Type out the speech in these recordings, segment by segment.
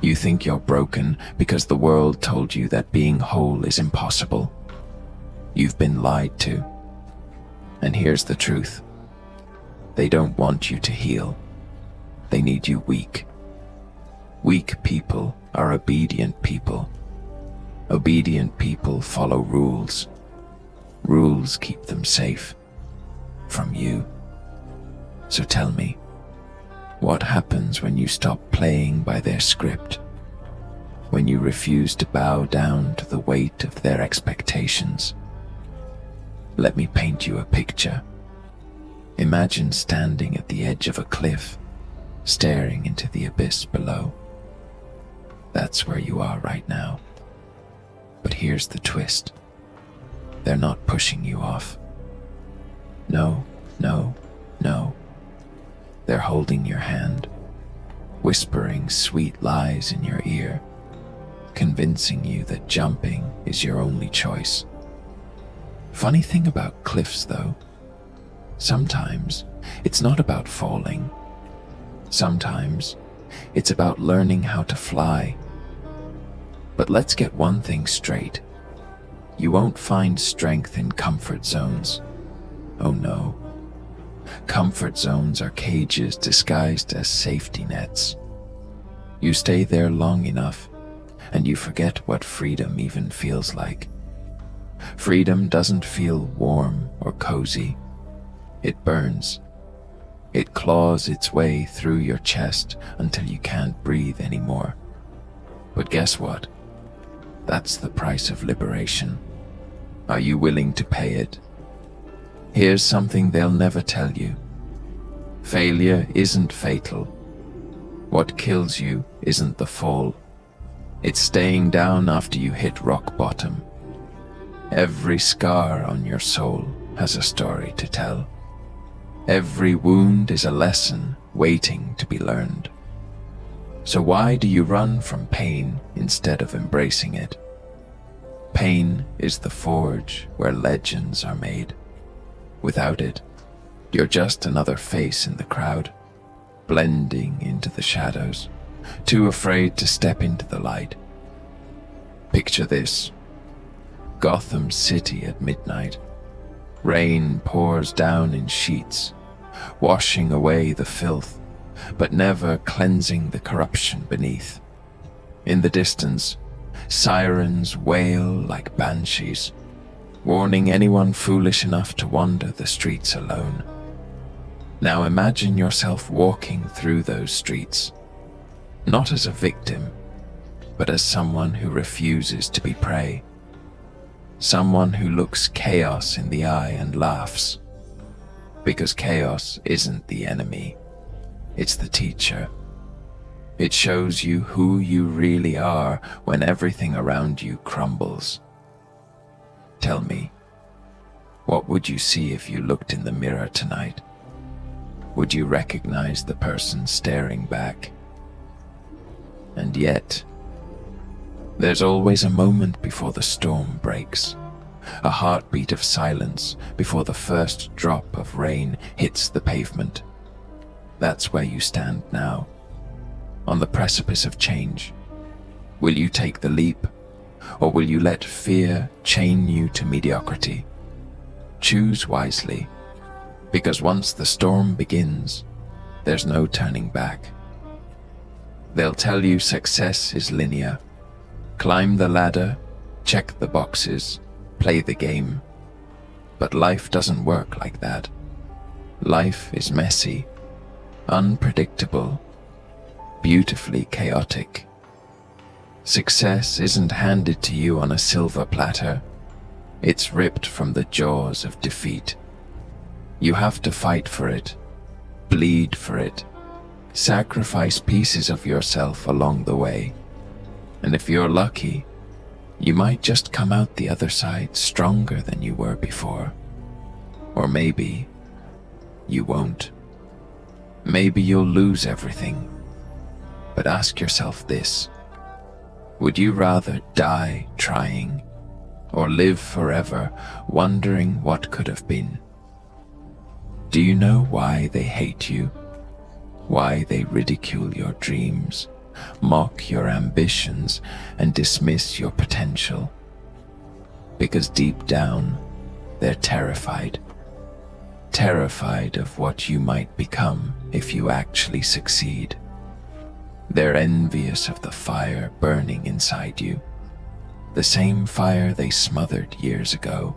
You think you're broken because the world told you that being whole is impossible. You've been lied to. And here's the truth. They don't want you to heal. They need you weak. Weak people are obedient people. Obedient people follow rules. Rules keep them safe from you. So tell me, what happens when you stop playing by their script? When you refuse to bow down to the weight of their expectations? Let me paint you a picture. Imagine standing at the edge of a cliff, staring into the abyss below. That's where you are right now. But here's the twist. They're not pushing you off. No, no, no. They're holding your hand, whispering sweet lies in your ear, convincing you that jumping is your only choice. Funny thing about cliffs, though, sometimes it's not about falling. Sometimes it's about learning how to fly. But let's get one thing straight. You won't find strength in comfort zones. Oh no. Comfort zones are cages disguised as safety nets. You stay there long enough, and you forget what freedom even feels like. Freedom doesn't feel warm or cozy. It burns. It claws its way through your chest until you can't breathe anymore. But guess what? That's the price of liberation. Are you willing to pay it? Here's something they'll never tell you. Failure isn't fatal. What kills you isn't the fall. It's staying down after you hit rock bottom. Every scar on your soul has a story to tell. Every wound is a lesson waiting to be learned. So why do you run from pain instead of embracing it? Pain is the forge where legends are made. Without it, you're just another face in the crowd, blending into the shadows, too afraid to step into the light. Picture this. Gotham City at midnight. Rain pours down in sheets, washing away the filth, but never cleansing the corruption beneath. In the distance, sirens wail like banshees, warning anyone foolish enough to wander the streets alone. Now imagine yourself walking through those streets, not as a victim, but as someone who refuses to be prey. Someone who looks chaos in the eye and laughs. Because chaos isn't the enemy, it's the teacher. It shows you who you really are when everything around you crumbles. Tell me, what would you see if you looked in the mirror tonight? Would you recognize the person staring back? And yet, there's always a moment before the storm breaks, a heartbeat of silence before the first drop of rain hits the pavement. That's where you stand now, on the precipice of change. Will you take the leap, or will you let fear chain you to mediocrity? Choose wisely, because once the storm begins, there's no turning back. They'll tell you success is linear. Climb the ladder, check the boxes, play the game. But life doesn't work like that. Life is messy, unpredictable, beautifully chaotic. Success isn't handed to you on a silver platter. It's ripped from the jaws of defeat. You have to fight for it, bleed for it, sacrifice pieces of yourself along the way. And if you're lucky, you might just come out the other side stronger than you were before. Or maybe you won't. Maybe you'll lose everything. But ask yourself this: would you rather die trying, or live forever wondering what could have been? Do you know why they hate you? Why they ridicule your dreams mock your ambitions, and dismiss your potential. Because deep down, they're terrified. Terrified of what you might become if you actually succeed. They're envious of the fire burning inside you, the same fire they smothered years ago.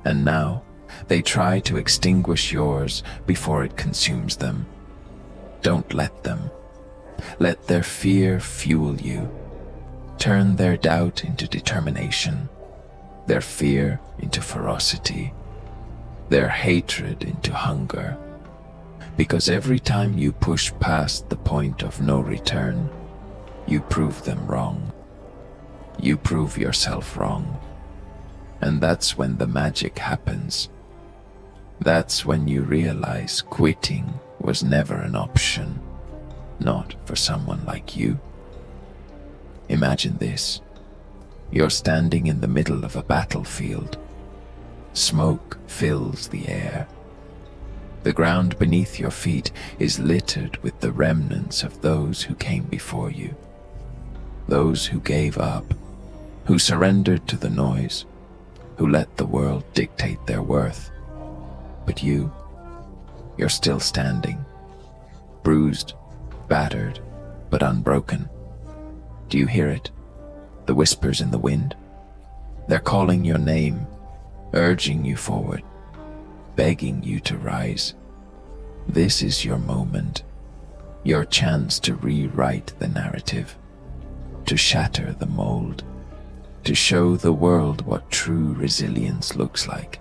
And now, they try to extinguish yours before it consumes them. Don't let them. Let their fear fuel you. Turn their doubt into determination, their fear into ferocity, their hatred into hunger. Because every time you push past the point of no return, you prove them wrong. You prove yourself wrong. And that's when the magic happens. That's when you realize quitting was never an option, not for someone like you. Imagine this. You're standing in the middle of a battlefield. Smoke fills the air. The ground beneath your feet is littered with the remnants of those who came before you. Those who gave up, who surrendered to the noise, who let the world dictate their worth. But you're still standing, bruised, battered, but unbroken. Do you hear it? The whispers in the wind? They're calling your name, urging you forward, begging you to rise. This is your moment, your chance to rewrite the narrative, to shatter the mold, to show the world what true resilience looks like.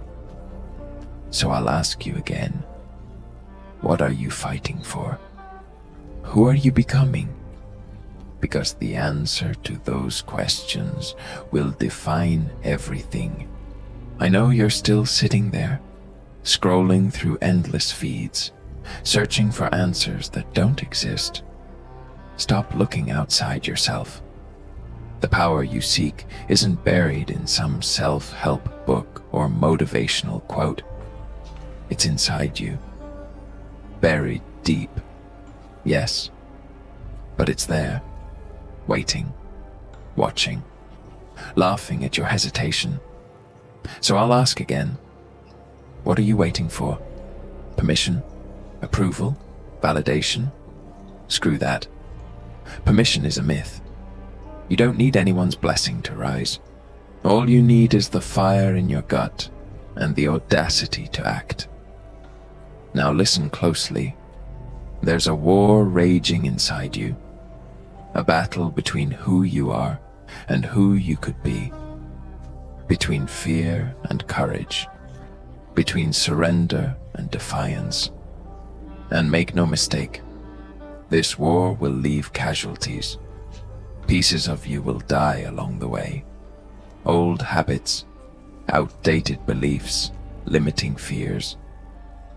So I'll ask you again, what are you fighting for? Who are you becoming? Because the answer to those questions will define everything. I know you're still sitting there, scrolling through endless feeds, searching for answers that don't exist. Stop looking outside yourself. The power you seek isn't buried in some self-help book or motivational quote. It's inside you, buried deep. Yes, but it's there, waiting, watching, laughing at your hesitation. So I'll ask again, what are you waiting for? Permission? Approval? Validation? Screw that. Permission is a myth. You don't need anyone's blessing to rise. All you need is the fire in your gut and the audacity to act. Now listen closely. There's a war raging inside you, a battle between who you are and who you could be, between fear and courage, between surrender and defiance. And make no mistake, this war will leave casualties. Pieces of you will die along the way. Old habits, outdated beliefs, limiting fears.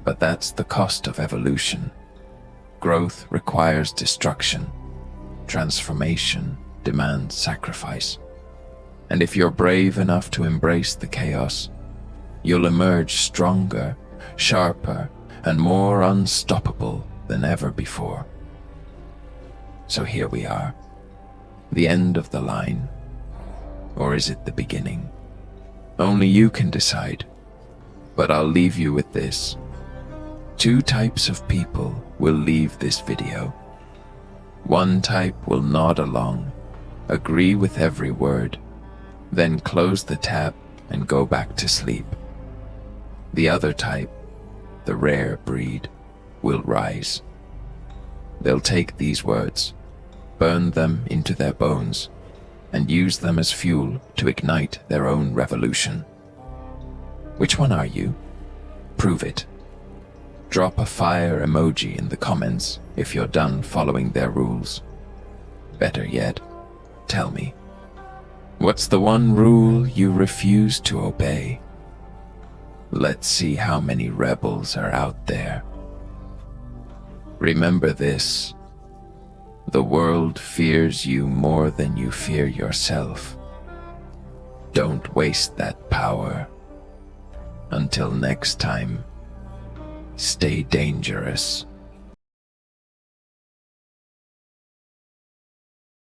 But that's the cost of evolution. Growth requires destruction. Transformation demands sacrifice. And if you're brave enough to embrace the chaos, you'll emerge stronger, sharper, and more unstoppable than ever before. So here we are, the end of the line. Or is it the beginning? Only you can decide. But I'll leave you with this. 2 types of people will leave this video. One type will nod along, agree with every word, then close the tab and go back to sleep. The other type, the rare breed, will rise. They'll take these words, burn them into their bones, and use them as fuel to ignite their own revolution. Which one are you? Prove it. Drop a fire emoji in the comments if you're done following their rules. Better yet, tell me, what's the one rule you refuse to obey? Let's see how many rebels are out there. Remember this, the world fears you more than you fear yourself. Don't waste that power. Until next time, stay dangerous.